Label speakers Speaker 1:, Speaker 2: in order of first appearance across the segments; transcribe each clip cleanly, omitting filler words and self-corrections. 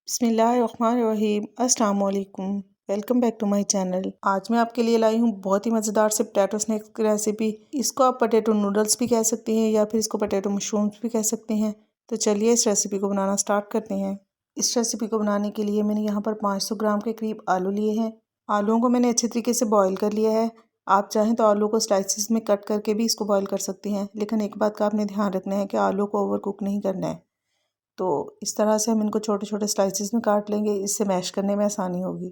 Speaker 1: बिस्मिल्लाहिर्रहमानिर्रहीम अस्सलाम वालेकुम। Welcome back to my channel. आज मैं आपके लिए लाई हूँ बहुत ही मज़ेदार से पोटैटो स्नैक्स की रेसिपी। इसको आप पोटैटो नूडल्स भी कह सकते हैं या फिर इसको पोटैटो मशरूम्स भी कह सकते हैं। तो चलिए इस रेसिपी को बनाना स्टार्ट करते हैं। इस रेसिपी को बनाने के लिए मैंने यहाँ पर 500 ग्राम के करीब आलू लिए हैं। आलूओं को मैंने अच्छे तरीके से बॉयल कर लिया है। आप चाहें तो आलू को स्लाइसिस में कट करके भी इसको बॉयल कर सकते हैं, लेकिन एक बात का आपने ध्यान रखना है कि आलू को ओवर कुक नहीं करना है। तो इस तरह से हम इनको छोटे छोटे स्लाइसिस में काट लेंगे, इससे मैश करने में आसानी होगी।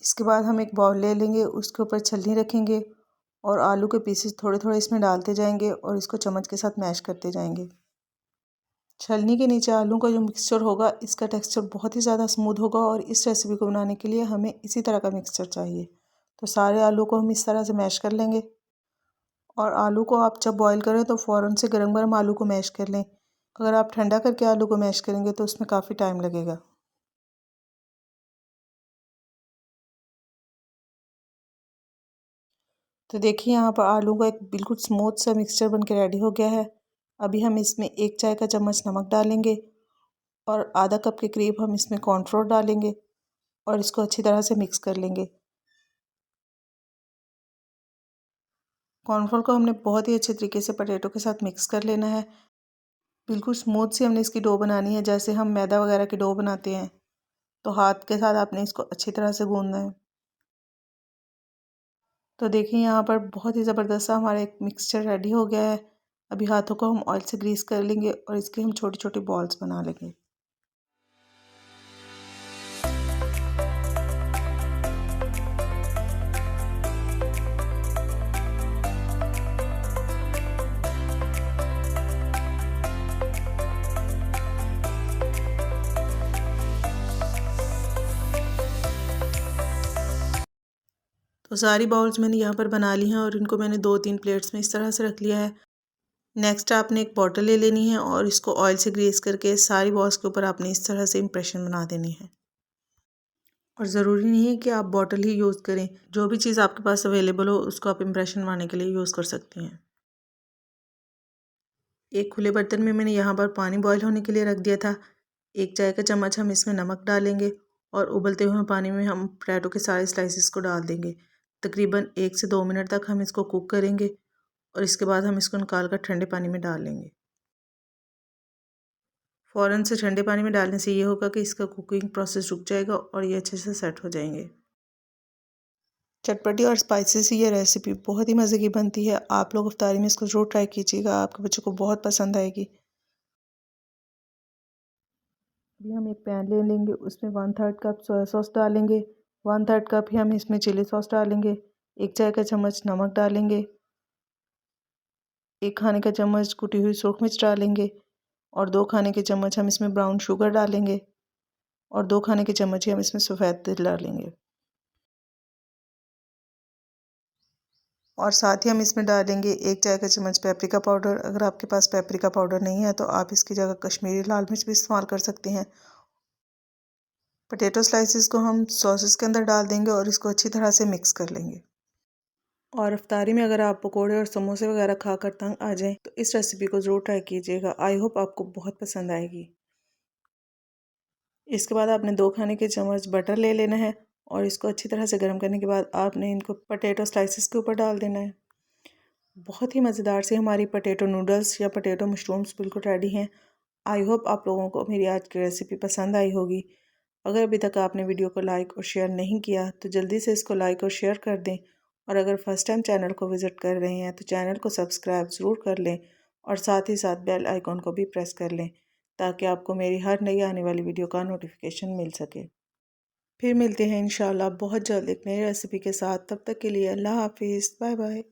Speaker 1: इसके बाद हम एक बाउल ले लेंगे, उसके ऊपर छलनी रखेंगे और आलू के पीसेस थोड़े थोड़े इसमें डालते जाएंगे और इसको चम्मच के साथ मैश करते जाएंगे। छलनी के नीचे आलू का जो मिक्सचर होगा, इसका टेक्सचर बहुत ही ज़्यादा स्मूथ होगा और इस रेसिपी को बनाने के लिए हमें इसी तरह का मिक्सचर चाहिए। तो सारे आलू को हम इस तरह से मैश कर लेंगे और आलू को आप जब बॉईल करें तो फ़ौरन से गरम गरम आलू को मैश कर लें। अगर आप ठंडा करके आलू को मैश करेंगे तो उसमें काफ़ी टाइम लगेगा। तो देखिए यहाँ पर आलू का एक बिल्कुल स्मूथ सा मिक्सचर बन के रेडी हो गया है। अभी हम इसमें 1 चाय का चम्मच नमक डालेंगे और आधा कप के करीब हम इसमें कॉर्नफ्लोर डालेंगे और इसको अच्छी तरह से मिक्स कर लेंगे। कॉर्नफ्लोर को हमने बहुत ही अच्छे तरीके से पोटैटो के साथ मिक्स कर लेना है। बिल्कुल स्मूथ सी हमने इसकी डो बनानी है, जैसे हम मैदा वगैरह की डो बनाते हैं। तो हाथ के साथ आपने इसको अच्छी तरह से गूंदना है। तो देखिए यहाँ पर बहुत ही ज़बरदस्त सा हमारा एक मिक्सचर रेडी हो गया है। अभी हाथों को हम ऑयल से ग्रीस कर लेंगे और इसके हम छोटी छोटी बॉल्स बना लेंगे। तो सारी बाउल्स मैंने यहाँ पर बना ली हैं और इनको मैंने 2-3 प्लेट्स में इस तरह से रख लिया है। नेक्स्ट आपने एक बॉटल ले लेनी है और इसको ऑयल से ग्रीस करके सारी बॉल्स के ऊपर आपने इस तरह से इम्प्रेशन बना देनी है। और ज़रूरी नहीं है कि आप बॉटल ही यूज़ करें, जो भी चीज़ आपके पास अवेलेबल हो उसको आप इम्प्रेशन बनाने के लिए यूज़ कर सकती हैं। एक खुले बर्तन में मैंने यहाँ पर पानी बॉईल होने के लिए रख दिया था। 1 चाय का चम्मच हम इसमें नमक डालेंगे और उबलते हुए पानी में हम पोटैटो के सारे स्लाइसिस को डाल देंगे। तकरीबन 1 से 2 मिनट तक हम इसको कुक करेंगे और इसके बाद हम इसको निकाल कर ठंडे पानी में डाल लेंगे। फ़ौरन से ठंडे पानी में डालने से ये होगा कि इसका कुकिंग प्रोसेस रुक जाएगा और ये अच्छे से सेट हो जाएंगे। चटपटी और स्पाइसी सी ये रेसिपी बहुत ही मज़े की बनती है। आप लोग इफ्तारी में इसको ज़रूर ट्राई कीजिएगा, आपके बच्चों को बहुत पसंद आएगी। अभी हम एक पैन ले लेंगे, उसमें 1/3 कप सोया सॉस डालेंगे, 1/3 कप ही हम इसमें चिली सॉस डालेंगे, 1 चाय का चम्मच नमक डालेंगे, 1 खाने का चम्मच कुटी हुई सूरख मिर्च डालेंगे और 2 खाने के चम्मच हम इसमें ब्राउन शुगर डालेंगे और 2 खाने के चम्मच ही हम इसमें सफ़ेद तिल डालेंगे। और साथ ही हम इसमें डालेंगे 1 चाय का चम्मच पेपरिका पाउडर। अगर आपके पास पेपरिका पाउडर नहीं है तो आप इसकी जगह कश्मीरी लाल मिर्च भी इस्तेमाल कर सकते हैं। पोटैटो स्लाइसिस को हम सॉसेस के अंदर डाल देंगे और इसको अच्छी तरह से मिक्स कर लेंगे। और इफ्तारी में अगर आप पकोड़े और समोसे वगैरह खाकर तंग आ जाएं तो इस रेसिपी को ज़रूर ट्राई कीजिएगा। आई होप आपको बहुत पसंद आएगी। इसके बाद आपने 2 खाने के चम्मच बटर ले लेना है और इसको अच्छी तरह से गर्म करने के बाद आपने इनको पोटैटो स्लाइसिस के ऊपर डाल देना है। बहुत ही मज़ेदार से हमारी पोटैटो नूडल्स या पोटैटो मशरूम्स बिल्कुल रेडी हैं। आई होप आप लोगों को मेरी आज की रेसिपी पसंद आई होगी। अगर अभी तक आपने वीडियो को लाइक और शेयर नहीं किया तो जल्दी से इसको लाइक और शेयर कर दें और अगर फर्स्ट टाइम चैनल को विज़िट कर रहे हैं तो चैनल को सब्सक्राइब ज़रूर कर लें और साथ ही साथ बेल आइकॉन को भी प्रेस कर लें ताकि आपको मेरी हर नई आने वाली वीडियो का नोटिफिकेशन मिल सके। फिर मिलते हैं इंशाल्लाह बहुत जल्द एक नई रेसिपी के साथ। तब तक के लिए अल्लाह हाफिज़, बाय बाय।